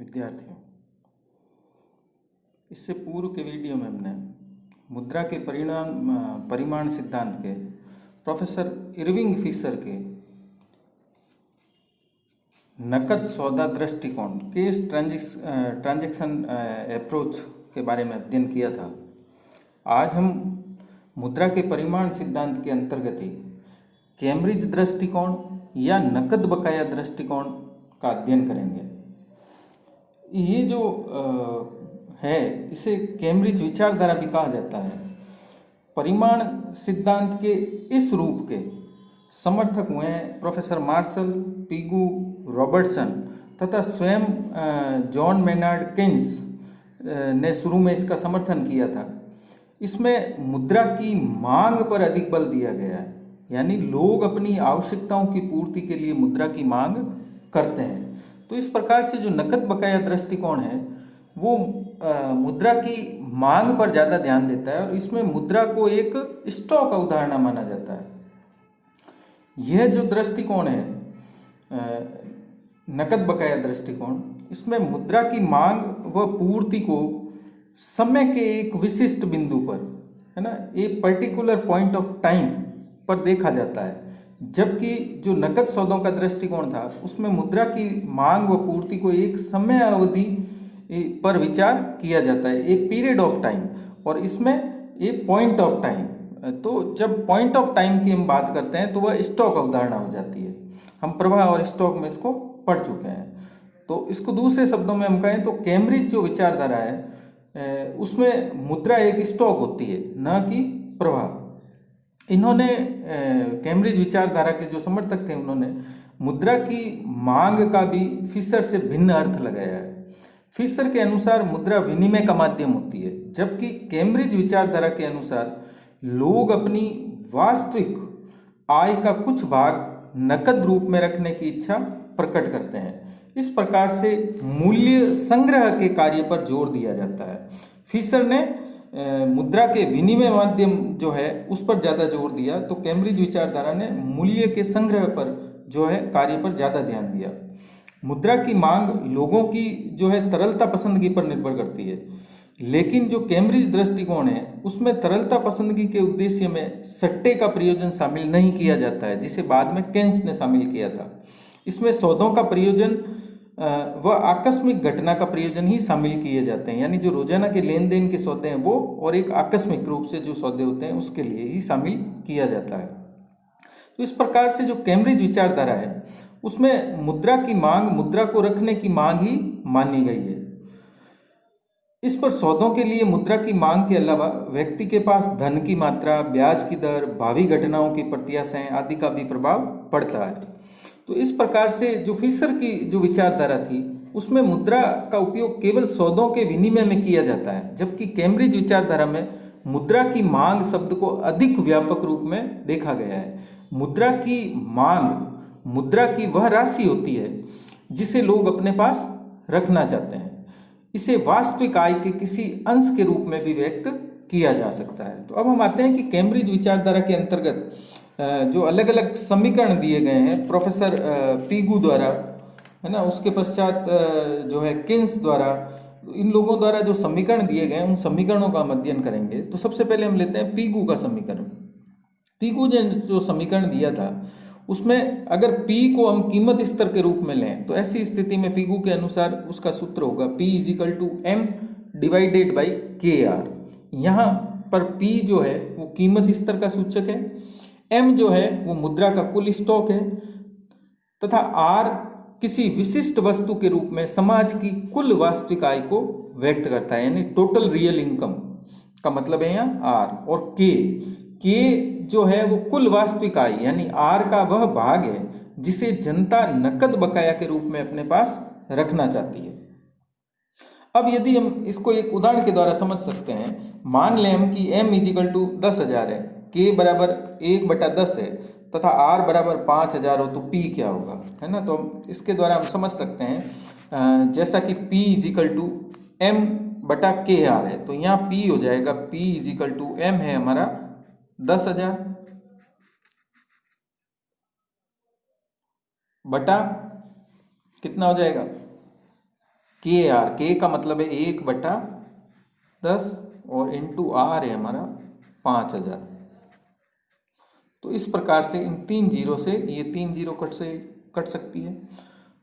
विद्यार्थियों, इससे पूर्व के वीडियो में हमने मुद्रा के परिमाण सिद्धांत के प्रोफेसर इरविंग फिशर के नकद सौदा दृष्टिकोण केस ट्रांजैक्शन अप्रोच के बारे में अध्ययन किया था। आज हम मुद्रा के परिमाण सिद्धांत के अंतर्गत ही कैम्ब्रिज दृष्टिकोण या नकद बकाया दृष्टिकोण का अध्ययन करेंगे। ये जो है इसे कैम्ब्रिज विचारधारा भी कहा जाता है। परिमाण सिद्धांत के इस रूप के समर्थक हुए हैं प्रोफेसर मार्शल, पीगू, रॉबर्टसन तथा स्वयं जॉन मेनार्ड केन्स ने शुरू में इसका समर्थन किया था। इसमें मुद्रा की मांग पर अधिक बल दिया गया है, यानी लोग अपनी आवश्यकताओं की पूर्ति के लिए मुद्रा की मांग करते हैं। तो इस प्रकार से जो नकद बकाया दृष्टिकोण है वो मुद्रा की मांग पर ज़्यादा ध्यान देता है और इसमें मुद्रा को एक स्टॉक अवधारणा माना जाता है। यह जो दृष्टिकोण है नकद बकाया दृष्टिकोण, इसमें मुद्रा की मांग व पूर्ति को समय के एक विशिष्ट बिंदु पर, है ना, एक पर्टिकुलर पॉइंट ऑफ टाइम पर देखा जाता है, जबकि जो नकद सौदों का दृष्टिकोण था उसमें मुद्रा की मांग व पूर्ति को एक समय अवधि पर विचार किया जाता है, एक पीरियड ऑफ टाइम, और इसमें एक पॉइंट ऑफ टाइम। तो जब पॉइंट ऑफ टाइम की हम बात करते हैं तो वह स्टॉक अवधारणा हो जाती है। हम प्रवाह और स्टॉक में इसको पढ़ चुके हैं। तो इसको दूसरे शब्दों में हम कहें तो कैम्ब्रिज जो विचारधारा है उसमें मुद्रा एक स्टॉक होती है, न कि प्रवाह। इन्होंने कैम्ब्रिज विचारधारा के जो समर्थक थे उन्होंने मुद्रा की मांग का भी फिशर से भिन्न अर्थ लगाया है। फिशर के अनुसार मुद्रा विनिमय का माध्यम होती है, जबकि कैम्ब्रिज विचारधारा के अनुसार लोग अपनी वास्तविक आय का कुछ भाग नकद रूप में रखने की इच्छा प्रकट करते हैं। इस प्रकार से मूल्य संग्रह के कार्य पर जोर दिया जाता है। फिशर ने मुद्रा के विनिमय माध्यम जो है उस पर ज़्यादा जोर दिया, तो कैम्ब्रिज विचारधारा ने मूल्य के संग्रह पर जो है कार्य पर ज़्यादा ध्यान दिया। मुद्रा की मांग लोगों की जो है तरलता पसंदगी पर निर्भर करती है, लेकिन जो कैम्ब्रिज दृष्टिकोण है उसमें तरलता पसंदगी के उद्देश्य में सट्टे का प्रयोजन शामिल नहीं किया जाता है, जिसे बाद में केन्स ने शामिल किया था। इसमें सौदों का प्रयोजन व आकस्मिक घटना का प्रयोजन ही शामिल किए जाते हैं, यानी जो रोजाना के लेन देन के सौदे हैं वो और एक आकस्मिक रूप से जो सौदे होते हैं उसके लिए ही शामिल किया जाता है। तो इस प्रकार से जो कैम्ब्रिज विचारधारा है उसमें मुद्रा की मांग मुद्रा को रखने की मांग ही मानी गई है। इस पर सौदों के लिए मुद्रा की मांग के अलावा व्यक्ति के पास धन की मात्रा, ब्याज की दर, भावी घटनाओं की प्रत्याशाएं आदि का भी प्रभाव पड़ता है। तो इस प्रकार से जो फिशर की जो विचारधारा थी उसमें मुद्रा का उपयोग केवल सौदों के विनिमय में किया जाता है, जबकि कैम्ब्रिज विचारधारा में मुद्रा की मांग शब्द को अधिक व्यापक रूप में देखा गया है। मुद्रा की मांग मुद्रा की वह राशि होती है जिसे लोग अपने पास रखना चाहते हैं। इसे वास्तविक आय के किसी अंश के रूप में भी व्यक्त किया जा सकता है। तो अब हम आते हैं कि कैम्ब्रिज विचारधारा के अंतर्गत जो अलग अलग समीकरण दिए गए हैं प्रोफेसर पीगू द्वारा, है ना, उसके पश्चात जो है केन्स द्वारा, इन लोगों द्वारा जो समीकरण दिए गए हैं उन समीकरणों का हम अध्ययन करेंगे। तो सबसे पहले हम लेते हैं पीगू का समीकरण। पीगू ने जो समीकरण दिया था उसमें अगर P को हम कीमत स्तर के रूप में लें तो ऐसी स्थिति में पीगू के अनुसार उसका सूत्र होगा P = M / KR। यहाँ पर P जो है वो कीमत स्तर का सूचक है, M जो है वो मुद्रा का कुल स्टॉक है तथा R किसी विशिष्ट वस्तु के रूप में समाज की कुल वास्तविक आय को व्यक्त करता है, यानी टोटल रियल इनकम का मतलब है यहाँ R। और K जो है वो कुल वास्तविक आय यानी R का वह भाग है जिसे जनता नकद बकाया के रूप में अपने पास रखना चाहती है। अब यदि हम इसको एक उदाहरण के द्वारा समझ सकते हैं, मान लें हम कि M = 10,000 है, K = 1/10 है तथा R = 5,000 हो तो P क्या होगा, है ना। तो इसके द्वारा हम समझ सकते हैं जैसा कि P = M/KR है, तो यहाँ P हो जाएगा P = M है हमारा 10,000 बटा कितना हो जाएगा के आर, के का मतलब है 1/10 और इंटू आर है हमारा 5000। तो इस प्रकार से इन 3 जीरो से ये 3 जीरो कट सकती है।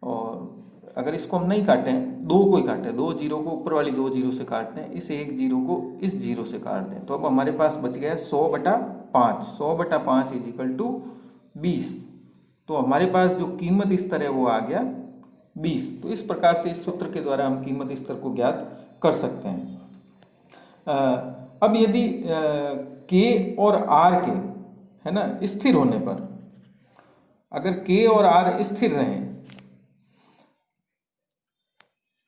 और अगर इसको हम नहीं काटें, दो को ही काटें, 2 जीरो को ऊपर वाली 2 जीरो से काट दें, इस 1 जीरो को इस जीरो से काट दें, तो अब हमारे पास बच गया 100/5। 100/5 इज इक्वल टू 20। तो हमारे पास जो कीमत स्तर है वो आ गया 20। तो इस प्रकार से इस सूत्र के द्वारा हम कीमत स्तर को ज्ञात कर सकते हैं। अब यदि के और आर के, है ना, स्थिर होने पर, अगर के और आर स्थिर रहें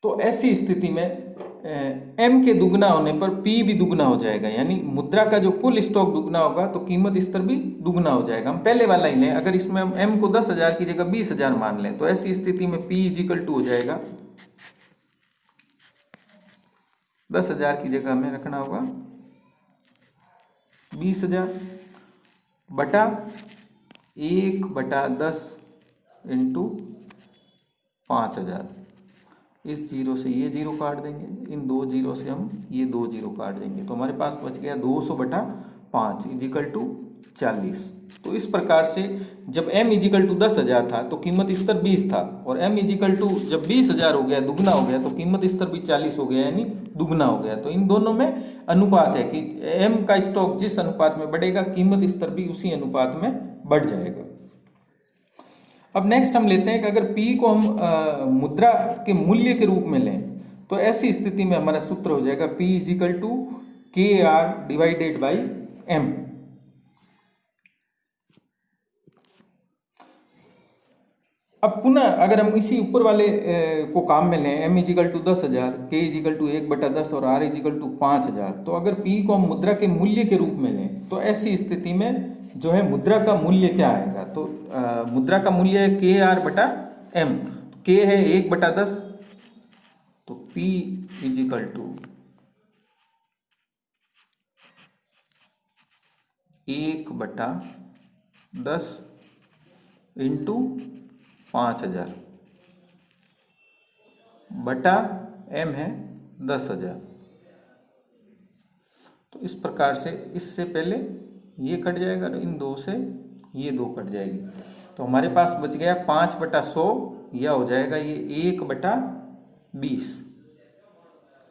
तो ऐसी स्थिति में एम के दुगना होने पर पी भी दुगना हो जाएगा, यानी मुद्रा का जो कुल स्टॉक दुगना होगा तो कीमत स्तर भी दुगना हो जाएगा। हम पहले वाला ही लें, अगर इसमें हम एम को 10,000 की जगह 20,000 मान लें तो ऐसी स्थिति में पी इज इक्वल टू हो जाएगा 10,000 की जगह हमें रखना होगा 20,000 बटा 1/10 इंटू 5,000। इस जीरो से ये जीरो काट देंगे, इन 2 जीरो से हम ये 2 जीरो काट देंगे, तो हमारे पास बच गया 200/5 इजिकल टू 40। तो इस प्रकार से जब m इजिकल टू 10,000 था तो कीमत स्तर 20 था, और m इजिकल टू जब 20,000 हो गया, दुगना हो गया, तो कीमत स्तर भी 40 हो गया, यानी दुगना हो गया। तो इन दोनों में अनुपात है कि m का स्टॉक जिस अनुपात में बढ़ेगा कीमत स्तर भी उसी अनुपात में बढ़ जाएगा। अब नेक्स्ट हम लेते हैं कि अगर P को हम मुद्रा के मूल्य के रूप में लें तो ऐसी स्थिति में हमारा सूत्र हो जाएगा P is equal to KR divided by M। अब पुनः अगर हम इसी ऊपर वाले को काम में लें, M is equal to 10,000, K is equal to 1/10 और R इजिकल टू 5,000, तो अगर P को हम मुद्रा के मूल्य के रूप में लें तो ऐसी स्थिति में जो है मुद्रा का मूल्य क्या आएगा, तो मुद्रा का मूल्य है KR/M। K है 1/10, तो P इजिकल टू 1/10 इंटू 5,000 बटा M है 10,000। तो इस प्रकार से इससे पहले ये कट जाएगा, इन दो से ये 2 कट जाएगी, तो हमारे पास बच गया 5/100, यह हो जाएगा ये 1/20।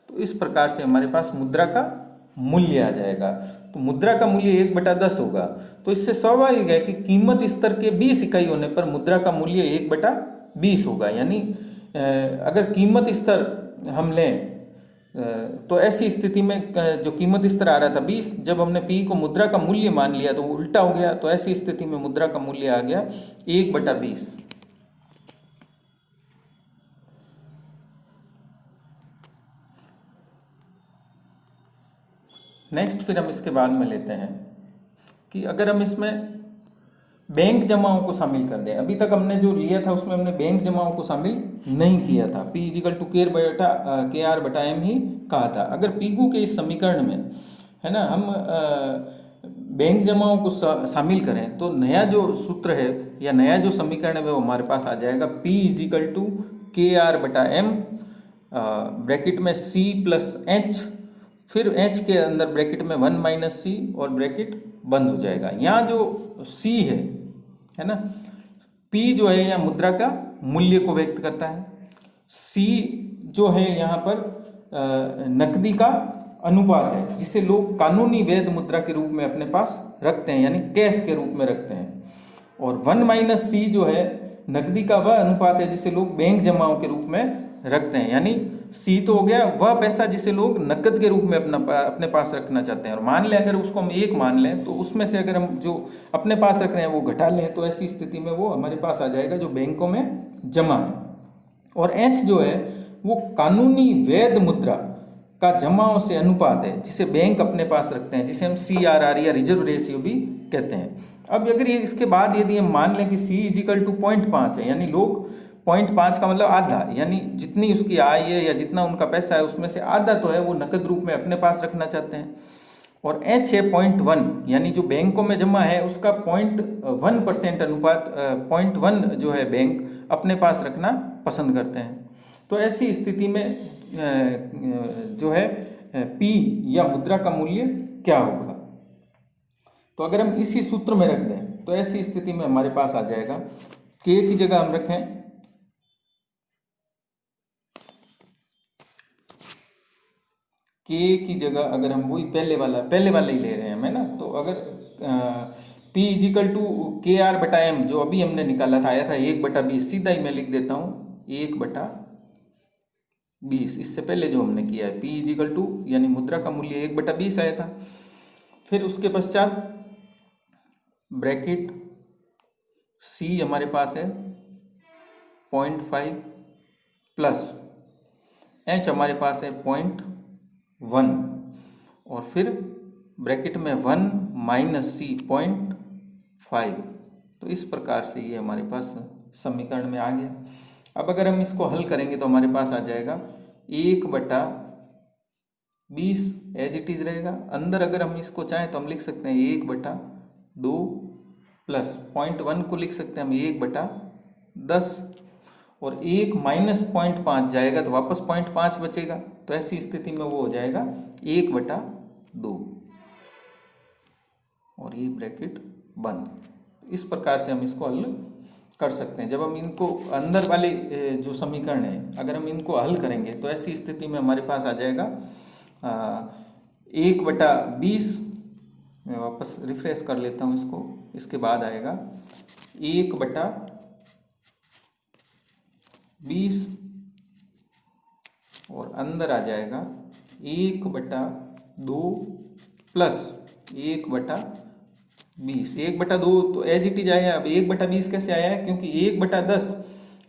तो इस प्रकार से हमारे पास मुद्रा का मूल्य आ जाएगा। तो मुद्रा का मूल्य 1/10 होगा, तो इससे स्वाभाविक है कि कीमत स्तर के 20 इकाई होने पर मुद्रा का मूल्य 1/20 होगा। यानी अगर कीमत स्तर हम लें तो ऐसी स्थिति में जो कीमत स्तर आ रहा था 20, जब हमने P को मुद्रा का मूल्य मान लिया तो वो उल्टा हो गया, तो ऐसी स्थिति में मुद्रा का मूल्य आ गया 1/20। नेक्स्ट फिर हम इसके बाद में लेते हैं कि अगर हम इसमें बैंक जमाओं को शामिल कर दें। अभी तक हमने जो लिया था उसमें हमने बैंक जमाओं को शामिल नहीं किया था, P इजिकल टू KR/M ही कहा था। अगर पीगू के इस समीकरण में, है ना, हम बैंक जमाओं को शामिल करें तो नया जो सूत्र है या नया जो समीकरण है वो हमारे पास आ जाएगा P is equal to KR/M, bracket में C प्लस H, फिर H के अंदर ब्रैकेट में 1 - C और ब्रैकेट बंद हो जाएगा। यहाँ जो C है ना, P जो है यहाँ मुद्रा का मूल्य को व्यक्त करता है, C जो है यहाँ पर नकदी का अनुपात है जिसे लोग कानूनी वैध मुद्रा के रूप में अपने पास रखते हैं, यानी कैश के रूप में रखते हैं, और 1 - C जो है नकदी का वह अनुपात है जिसे लोग बैंक जमाओं के रूप में रखते हैं। यानी C तो हो गया वह पैसा जिसे लोग नकद के रूप में अपने पास रखना चाहते हैं, और मान लें अगर उसको हम 1 मान लें तो उसमें से अगर हम जो अपने पास रख रहे हैं वो घटा लें तो ऐसी स्थिति में वो हमारे पास आ जाएगा जो बैंकों में जमा है। और H जो है वो कानूनी वैध मुद्रा का जमाओं से अनुपात है जिसे बैंक अपने पास रखते हैं, जिसे हम CRR या रिजर्व रेशियो भी कहते हैं। अब अगर ये इसके बाद यदि हम मान लें कि C इजिकल टू 0.5 है, यानी लोग 0.5 का मतलब आधा, यानी जितनी उसकी आय है या जितना उनका पैसा है उसमें से आधा तो है वो नकद रूप में अपने पास रखना चाहते हैं, और H है 0.1, यानी जो बैंकों में जमा है उसका 0.1% अनुपात 0.1 जो है बैंक अपने पास रखना पसंद करते हैं। तो ऐसी स्थिति में जो है P या मुद्रा का मूल्य क्या होगा। तो अगर हम इसी सूत्र में रख दें तो ऐसी स्थिति में हमारे पास आ जाएगा, K की जगह हम रखें K की जगह अगर हम वही पहले वाला ही ले रहे हैं हमें ना, तो अगर P इजिकल टू के आर बटा एम जो अभी हमने निकाला था, आया था 1/20, सीधा ही मैं लिख देता हूँ 1/20। इससे पहले जो हमने किया है P इजिकल टू यानी मुद्रा का मूल्य 1/20 आया था। फिर उसके पश्चात ब्रैकेट C हमारे पास है 0.5 प्लस H हमारे पास है 0.1 और फिर ब्रैकेट में 1 माइनस C 0.5। तो इस प्रकार से ये हमारे पास समीकरण में आ गया। अब अगर हम इसको हल करेंगे तो हमारे पास आ जाएगा 1/20 एज इट इज रहेगा। अंदर अगर हम इसको चाहें तो हम लिख सकते हैं 1/2 प्लस 0.1 को लिख सकते हैं हम 1/10 और 1 माइनस 0.5 जाएगा तो वापस 0.5 बचेगा। तो ऐसी स्थिति में वो हो जाएगा 1/2 और ये ब्रैकेट बंद। इस प्रकार से हम इसको हल कर सकते हैं। जब हम इनको अंदर वाले जो समीकरण है अगर हम इनको हल करेंगे तो ऐसी स्थिति में हमारे पास आ जाएगा 1/20। मैं वापस रिफ्रेश कर लेता हूँ इसको। इसके बाद आएगा 1/20 और अंदर आ जाएगा 1/2 प्लस 1/20। 1/2 तो एज इट इज आया। अब 1/20 कैसे आया है, क्योंकि 1/10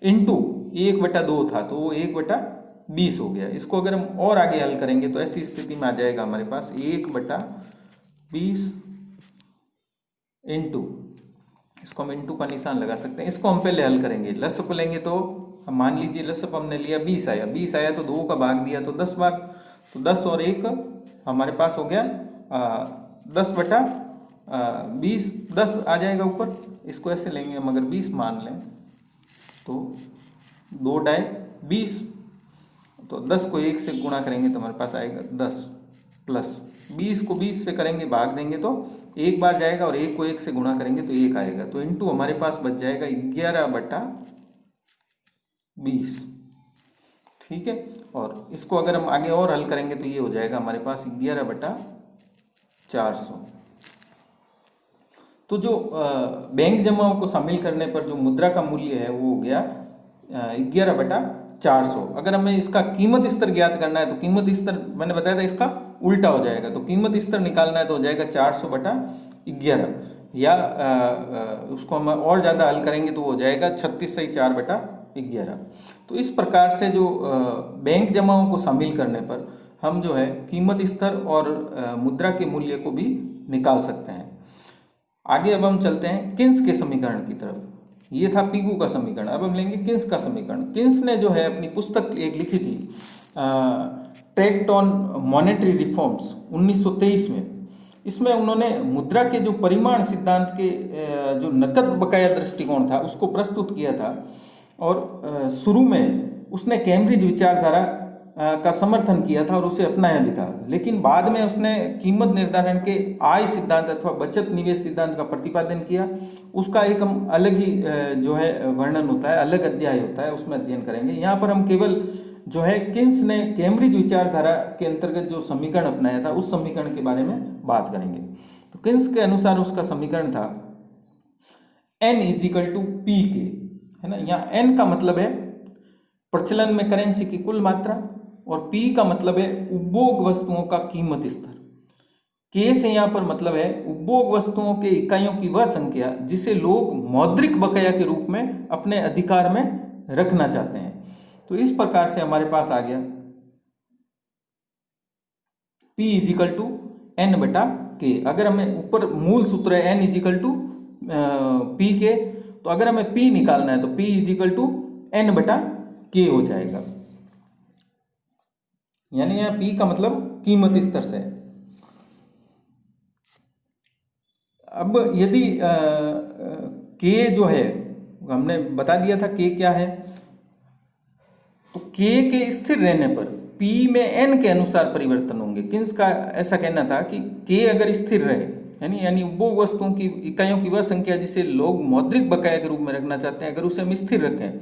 इंटू 1/2 था तो वो 1/20 हो गया। इसको अगर हम और आगे हल करेंगे तो ऐसी स्थिति में आ जाएगा हमारे पास 1/20 इंटू, इसको हम इंटू का निशान लगा सकते हैं। इसको हम पहले हल करेंगे, लसअप लेंगे तो मान लीजिए लसअप हमने लिया 20 आया, 20 आया तो 2 का भाग दिया तो 10 बार, तो 10 और 1 हमारे पास हो गया 10/20। 10 आ जाएगा ऊपर। इसको ऐसे लेंगे हम, अगर 20 मान लें तो 2 डाई 20, तो 10 को 1 से गुणा करेंगे तो हमारे पास आएगा 10 प्लस 20 को 20 से करेंगे भाग देंगे तो 1 बार जाएगा और 1 को 1 से गुणा करेंगे तो 1 आएगा। तो इंटू हमारे पास बच जाएगा 11/20। ठीक है। और इसको अगर हम आगे और हल करेंगे तो ये हो जाएगा हमारे पास 11/400। तो जो बैंक जमाओं को शामिल करने पर जो मुद्रा का मूल्य है वो हो गया 11/400। अगर हमें इसका कीमत स्तर ज्ञात करना है तो कीमत स्तर मैंने बताया था इसका उल्टा हो जाएगा। तो कीमत स्तर निकालना है तो हो जाएगा 400/11 या उसको हम और ज़्यादा हल करेंगे तो हो जाएगा 36/4/11। तो इस प्रकार से जो बैंक जमाओं को शामिल करने पर हम जो है कीमत स्तर और मुद्रा के मूल्य को भी निकाल सकते हैं। आगे अब हम चलते हैं किन्स के समीकरण की तरफ। ये था पिगू का समीकरण। अब हम लेंगे किन्स का समीकरण। किन्स ने जो है अपनी पुस्तक एक लिखी थी ट्रैक्ट ऑन मॉनेटरी रिफॉर्म्स 1923 में। इसमें उन्होंने मुद्रा के जो परिमाण सिद्धांत के जो नकद बकाया दृष्टिकोण था उसको प्रस्तुत किया था। और शुरू में उसने कैम्ब्रिज विचारधारा का समर्थन किया था और उसे अपनाया भी था, लेकिन बाद में उसने कीमत निर्धारण के आय सिद्धांत अथवा बचत निवेश सिद्धांत का प्रतिपादन किया। उसका एक हम अलग ही जो है वर्णन होता है, अलग अध्याय होता है, उसमें अध्ययन करेंगे। यहाँ पर हम केवल जो है किन्स ने कैम्ब्रिज विचारधारा के अंतर्गत जो समीकरण अपनाया था उस समीकरण के बारे में बात करेंगे। तो किन्स के अनुसार उसका समीकरण था N इजिकल टू पी के, है ना। यहाँ N का मतलब है प्रचलन में करेंसी की कुल मात्रा और P का मतलब है उपभोग वस्तुओं का कीमत स्तर। K से यहाँ पर मतलब है उपभोग वस्तुओं के इकाइयों की वह संख्या जिसे लोग मौद्रिक बकाया के रूप में अपने अधिकार में रखना चाहते हैं। तो इस प्रकार से हमारे पास आ गया P इजिकल टू N/K। अगर हमें ऊपर मूल सूत्र है N इजिकल टू P के, तो अगर हमें P निकालना है तो P इजिकल टू N/K हो जाएगा। यानी यहाँ P का मतलब कीमत स्तर से। अब यदि K जो है हमने बता दिया था K क्या है, तो के स्थिर रहने पर पी में एन के अनुसार परिवर्तन होंगे। किन्स का ऐसा कहना था कि के अगर स्थिर रहे, यानी उपभोग वस्तुओं की इकाइयों की वह संख्या जिसे लोग मौद्रिक बकाया के रूप में रखना चाहते हैं, अगर उसे हम स्थिर रखें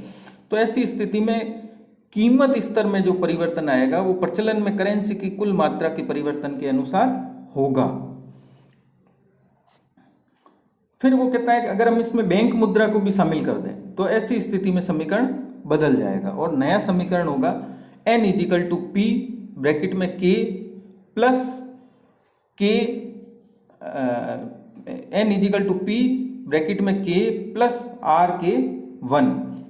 तो ऐसी स्थिति में कीमत स्तर में जो परिवर्तन आएगा वो प्रचलन में करेंसी की कुल मात्रा के परिवर्तन के अनुसार होगा। फिर वो कहता है कि अगर हम इसमें बैंक मुद्रा को भी शामिल कर दें तो ऐसी स्थिति में समीकरण बदल जाएगा और नया समीकरण होगा n is equal to P bracket में k plus k n is equal to P bracket में k प्लस r के 1।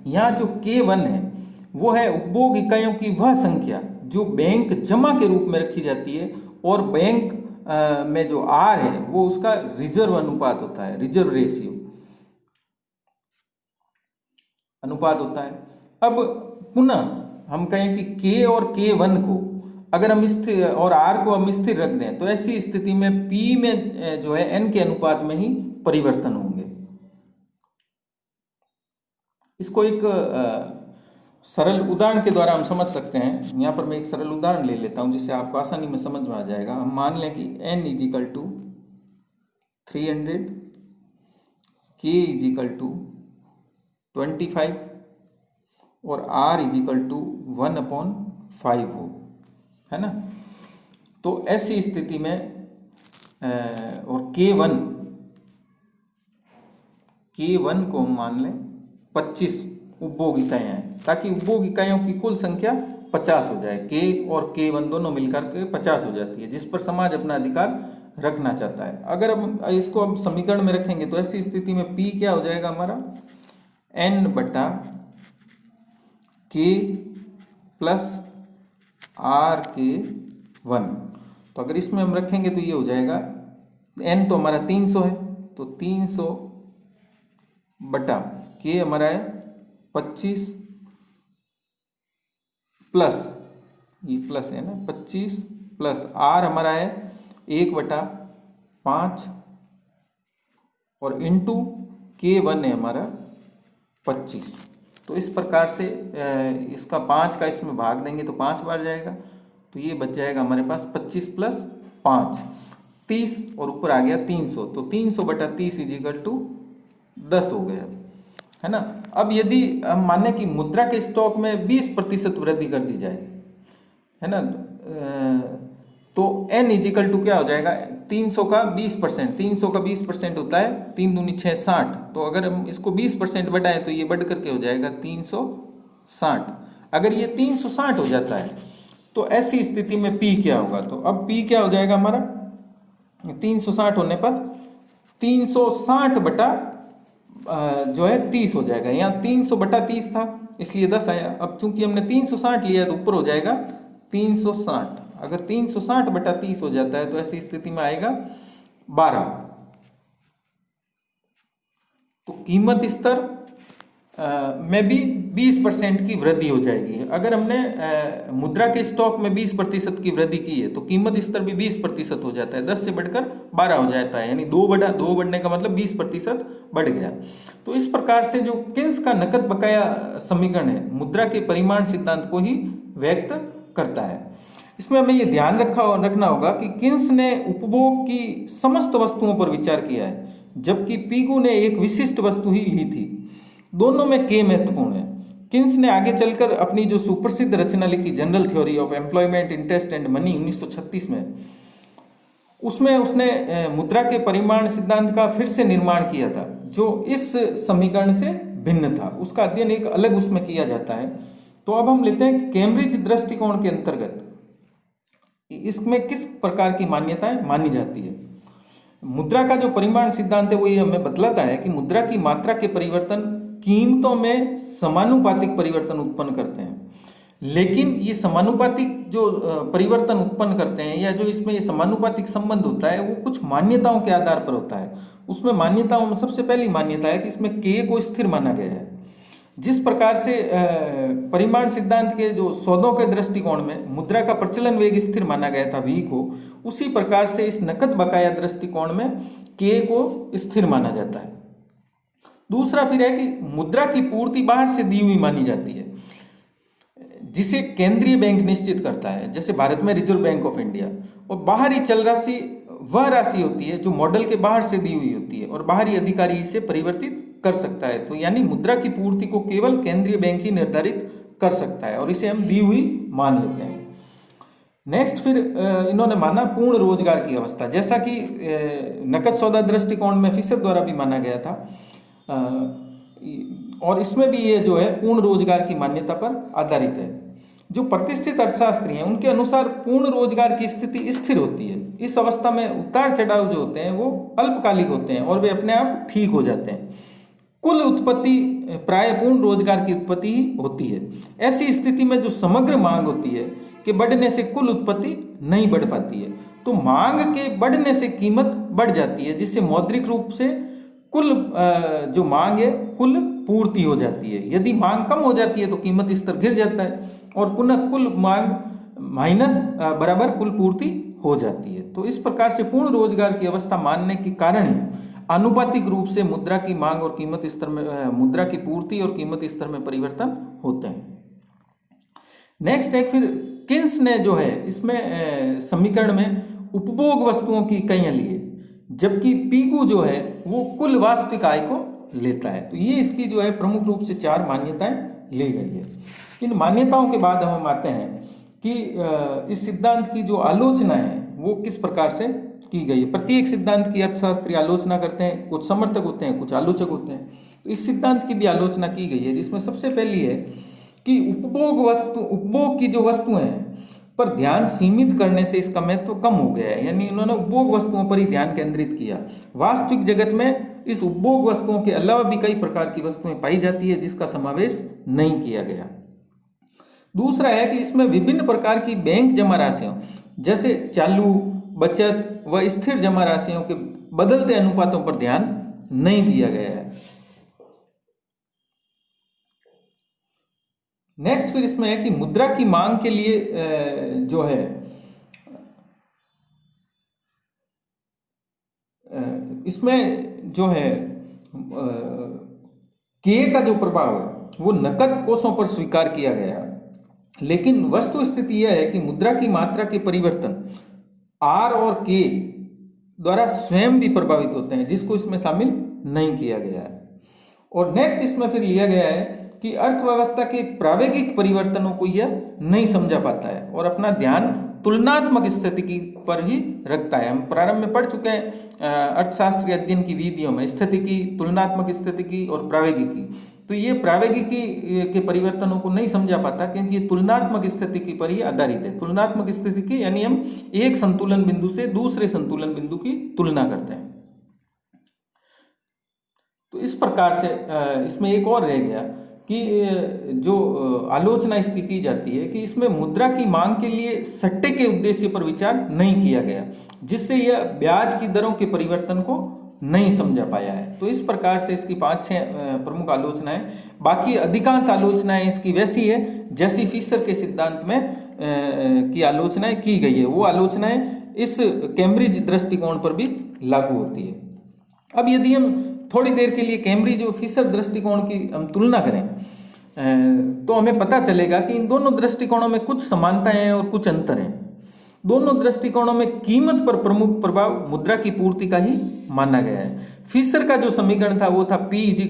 यहाँ जो k1 है वो है उपभोग इकाइयों की वह संख्या जो बैंक जमा के रूप में रखी जाती है और बैंक में जो r है वो उसका रिजर्व अनुपात होता है, रिजर्व रेशियो अनुपात होता है। अब पुनः हम कहें कि k और k1 को अगर हम स्थिर और r को हम स्थिर रख दें तो ऐसी स्थिति में p में जो है n के अनुपात में ही परिवर्तन होंगे। इसको एक सरल उदाहरण के द्वारा हम समझ सकते हैं। यहाँ पर मैं एक सरल उदाहरण ले लेता हूँ जिससे आपको आसानी में समझ में आ जाएगा। हम मान लें कि n is equal to 300, k is equal to 25 और r इजिकल टू 1/5 हो, है ना। तो ऐसी स्थिति में और k1 को हम मान लें 25 उपभोग इकाइयाँ हैं ताकि उपभोग इकाइयों की कुल संख्या 50 हो जाए। k और k1 दोनों मिलकर के 50 हो जाती है जिस पर समाज अपना अधिकार रखना चाहता है। अगर हम इसको हम समीकरण में रखेंगे तो ऐसी स्थिति में p क्या हो जाएगा हमारा n बटा k प्लस r के 1। तो अगर इसमें हम रखेंगे तो ये हो जाएगा n तो हमारा 300 है तो 300 बटा k हमारा है 25 प्लस ये प्लस है ना 25 प्लस r हमारा है 1/5 और इंटू k1 है हमारा 25। तो इस प्रकार से इसका 5 का इसमें भाग देंगे तो 5 बार जाएगा तो ये बच जाएगा हमारे पास 25 प्लस 5 30 और ऊपर आ गया 300। तो 300 बटा 30 इजिकल टू 10 हो गया, है ना। अब यदि हम माने कि मुद्रा के स्टॉक में 20% वृद्धि कर दी जाए, है ना, तो n इजिकल टू क्या हो जाएगा 300 का 20%, 300 का 20% होता है 3 दूनी 6 60। तो अगर हम इसको 20% बढ़ाएं तो ये बढ़ करके हो जाएगा 360। अगर ये 360 हो जाता है तो ऐसी स्थिति में p क्या होगा, तो अब p क्या हो जाएगा हमारा 360 होने पर 360 बटा जो है 30 हो जाएगा। यहाँ 300 बटा 30 था इसलिए 10 आया। अब चूंकि हमने 360 लिया तो ऊपर हो जाएगा 360। अगर 360 बटा 30 हो जाता है तो ऐसी स्थिति में आएगा 12। तो कीमत स्तर में भी 20% की वृद्धि हो जाएगी। अगर हमने मुद्रा के स्टॉक में 20% की वृद्धि की है तो कीमत स्तर भी 20% हो जाता है, 10 से बढ़कर 12 हो जाता है, यानी 2 बढ़ने का मतलब 20% बढ़ गया। तो इस प्रकार से जो किन्स का नकद बकाया समीकरण है मुद्रा के परिमाण सिद्धांत को ही व्यक्त करता है। इसमें हमें ये ध्यान रखना होगा कि किन्स ने उपभोग की समस्त वस्तुओं पर विचार किया है जबकि पीगू ने एक विशिष्ट वस्तु ही ली थी। दोनों में के महत्वपूर्ण है। किन्स ने आगे चलकर अपनी जो सुप्रसिद्ध रचना लिखी general theory of employment interest and money 1936 में, उसमें उसने मुद्रा के परिमाण सिद्धांत का फिर से निर्माण किया था जो इस समीकरण से भिन्न था। उसका अध्ययन एक अलग उसमें किया जाता है। तो अब हम लेते हैं कि कैम्ब्रिज दृष्टिकोण के अंतर्गत इसमें किस प्रकार की मान्यताएं मानी जाती है। मुद्रा का जो परिमाण सिद्धांत है वो ये हमें बतलाता है कि मुद्रा की मात्रा के परिवर्तन कीमतों में समानुपातिक परिवर्तन उत्पन्न करते हैं, लेकिन ये समानुपातिक जो परिवर्तन उत्पन्न करते हैं या जो इसमें ये समानुपातिक संबंध होता है वो कुछ मान्यताओं के आधार पर होता है। उसमें मान्यताओं में सबसे पहली मान्यता है कि इसमें के को स्थिर माना गया है। जिस प्रकार से परिमाण सिद्धांत के जो सौदों के दृष्टिकोण में मुद्रा का प्रचलन वेग स्थिर माना गया था v को, उसी प्रकार से इस नकद बकाया दृष्टिकोण में k को स्थिर माना जाता है। दूसरा फिर है कि मुद्रा की पूर्ति बाहर से दी हुई मानी जाती है। जिसे केंद्रीय बैंक निश्चित करता है, जैसे भारत में रिजर्व बैंक ऑफ इंडिया, और बाहरी चल राशि वह राशि होती है जो मॉडल के बाहर से दी हुई होती है और बाहरी अधिकारी इसे परिवर्तित कर सकता है। तो यानी मुद्रा की पूर्ति को केवल केंद्रीय बैंक ही निर्धारित कर सकता है और इसे हम दी हुई मान लेते हैं। नेक्स्ट फिर इन्होंने माना पूर्ण रोजगार की अवस्था, जैसा कि नकद सौदा दृष्टिकोण में फिशर द्वारा भी माना गया था, और इसमें भी ये जो है पूर्ण रोजगार की मान्यता पर आधारित है। जो प्रतिष्ठित अर्थशास्त्री हैं उनके अनुसार पूर्ण रोजगार की स्थिति स्थिर होती है। इस अवस्था में उतार चढ़ाव जो होते हैं वो अल्पकालिक होते हैं और वे अपने आप ठीक हो जाते हैं। कुल उत्पत्ति प्राय पूर्ण रोजगार की उत्पत्ति ही होती है। ऐसी स्थिति में जो समग्र मांग होती है कि बढ़ने से कुल उत्पत्ति नहीं बढ़ पाती है, तो मांग के बढ़ने से कीमत बढ़ जाती है, जिससे मौद्रिक रूप से कुल जो मांग है कुल पूर्ति हो जाती है। यदि मांग कम हो जाती है तो कीमत स्तर गिर जाता है और पुनः कुल मांग माइनस बराबर कुल पूर्ति हो जाती है। तो इस प्रकार से पूर्ण रोजगार की अवस्था मानने के कारण ही आनुपातिक रूप से मुद्रा की मांग और कीमत स्तर में मुद्रा की पूर्ति और कीमत स्तर में परिवर्तन होते हैं। नेक्स्ट है फिर किन्स ने जो है इसमें समीकरण में उपभोग वस्तुओं की इकाइयां ली है, जबकि पीकू जो है वो कुल वास्तविक आय को लेता है। तो ये इसकी जो है प्रमुख रूप से 4 मान्यताएं ली गई है। इन मान्यताओं के बाद हम आते हैं कि इस सिद्धांत की जो आलोचना है वो किस प्रकार से की गई है। प्रत्येक सिद्धांत की अर्थशास्त्री आलोचना करते हैं, कुछ समर्थक होते हैं, कुछ आलोचक होते हैं। तो इस सिद्धांत की भी आलोचना की गई है, जिसमें सबसे पहली है कि उपभोग की जो वस्तुएं हैं पर ध्यान सीमित करने से इसका महत्व कम हो गया है। यानी इन्होंने उपभोग वस्तुओं पर ही ध्यान केंद्रित किया। वास्तविक जगत में इस उपभोग वस्तुओं के अलावा भी कई प्रकार की वस्तुएं पाई जाती है जिसका समावेश नहीं किया गया। दूसरा है कि इसमें विभिन्न प्रकार की बैंक जमा राशियों जैसे चालू, बचत व स्थिर जमा राशियों के बदलते अनुपातों पर ध्यान नहीं दिया गया है। नेक्स्ट फिर इसमें है कि मुद्रा की मांग के लिए जो है इसमें जो है के का जो प्रभाव है वो नकद कोषों पर स्वीकार किया गया, लेकिन वस्तु स्थिति यह है कि मुद्रा की मात्रा के परिवर्तन आर और के द्वारा स्वयं भी प्रभावित होते हैं, जिसको इसमें शामिल नहीं किया गया है। और नेक्स्ट इसमें फिर लिया गया है कि अर्थव्यवस्था के प्रावेगिक परिवर्तनों को यह नहीं समझा पाता है और अपना ध्यान तुलनात्मक स्थितिकी पर ही रखता है। हम प्रारंभ में पढ़ चुके हैं अर्थशास्त्री अध्ययन की विधियों में स्थितिकी, तुलनात्मक स्थितिकी और प्रावेगिकी। तो ये प्रावेगिकी के परिवर्तनों को नहीं समझा पाता क्योंकि ये तुलनात्मक स्थितिकी पर ही आधारित है। तुलनात्मक स्थितिकी यानी हम एक संतुलन बिंदु से दूसरे संतुलन बिंदु की तुलना करते हैं। तो इस प्रकार से इसमें एक और रह गया कि जो आलोचना इसकी की जाती है कि इसमें मुद्रा की मांग के लिए सट्टे के उद्देश्य पर विचार नहीं किया गया, जिससे यह ब्याज की दरों के परिवर्तन को नहीं समझा पाया है। तो इस प्रकार से इसकी 5-6 प्रमुख आलोचनाएं, बाकी अधिकांश आलोचनाएं इसकी वैसी है जैसी फिशर के सिद्धांत में की आलोचनाएं की गई है। वो आलोचनाएं इस कैम्ब्रिज दृष्टिकोण पर भी लागू होती है। अब यदि हम थोड़ी देर के लिए कैम्ब्रिज और फिशर दृष्टिकोण की हम तुलना करें तो हमें पता चलेगा कि इन दोनों दृष्टिकोणों में कुछ समानताएं हैं और कुछ अंतर हैं। दोनों दृष्टिकोणों में कीमत पर प्रमुख प्रभाव मुद्रा की पूर्ति का ही माना गया है। फिशर का जो समीकरण था वो था P =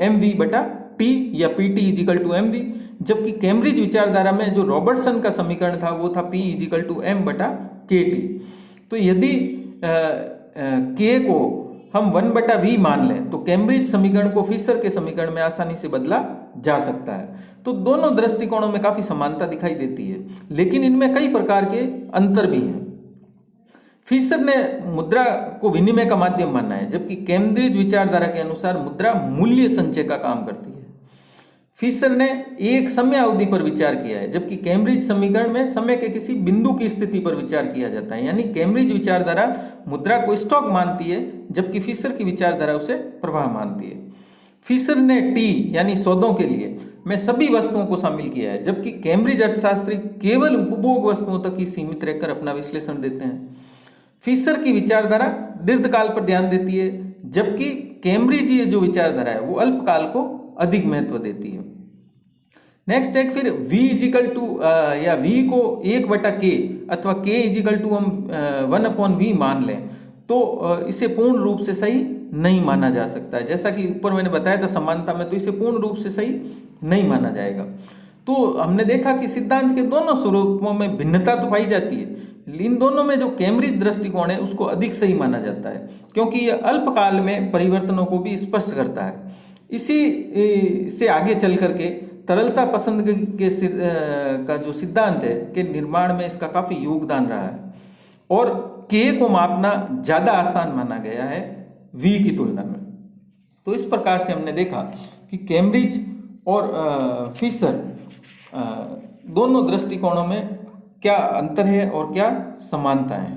mv बटा T या PT = mv, जबकि कैम्ब्रिज विचारधारा में जो रॉबर्टसन का समीकरण था वो था P = m बटा KT। तो यदि K को हम 1/v मान लें तो कैम्ब्रिज समीकरण को फिशर के समीकरण में आसानी से बदला जा सकता है। तो दोनों दृष्टिकोणों में काफी समानता दिखाई देती है, लेकिन इनमें कई प्रकार के अंतर भी हैं। फिशर ने मुद्रा को विनिमय का माध्यम माना है, जबकि कैम्ब्रिज विचारधारा के अनुसार मुद्रा मूल्य संचय का काम करती है। फिशर ने एक समय अवधि पर विचार किया है, जबकि कैम्ब्रिज समीकरण में समय के किसी बिंदु की स्थिति पर विचार किया जाता है। यानी कैम्ब्रिज विचारधारा मुद्रा को स्टॉक मानती है, जबकि फिशर की विचारधारा उसे प्रवाह मानती है। फिशर ने टी यानी सौदों के लिए में सभी वस्तुओं को शामिल किया है, जबकि कैम्ब्रिज अर्थशास्त्री केवल उपभोग वस्तुओं तक ही सीमित रहकर अपना विश्लेषण देते हैं। फिशर की विचारधारा दीर्घकाल पर ध्यान देती है, जबकि कैम्ब्रिजीय जो विचारधारा है वो अल्पकाल को अधिक महत्व देती है। नेक्स्ट है फिर v इजिकल टू या v को 1/k अथवा k इजिकल टू हम 1/v मान लें तो इसे पूर्ण रूप से सही नहीं माना जा सकता है। जैसा कि ऊपर मैंने बताया था समानता में, तो इसे पूर्ण रूप से सही नहीं माना जाएगा। तो हमने देखा कि सिद्धांत के दोनों स्वरूपों में भिन्नता तो पाई जाती है, इन दोनों में जो कैम्ब्रिज दृष्टिकोण है उसको अधिक सही माना जाता है, क्योंकि यह अल्पकाल में परिवर्तनों को भी स्पष्ट करता है। इसी से आगे चल करके तरलता पसंद के का जो सिद्धांत है के निर्माण में इसका काफ़ी योगदान रहा है, और के को मापना ज़्यादा आसान माना गया है v की तुलना में। तो इस प्रकार से हमने देखा कि कैम्ब्रिज और फिशर दोनों दृष्टिकोणों में क्या अंतर है और क्या समानता है।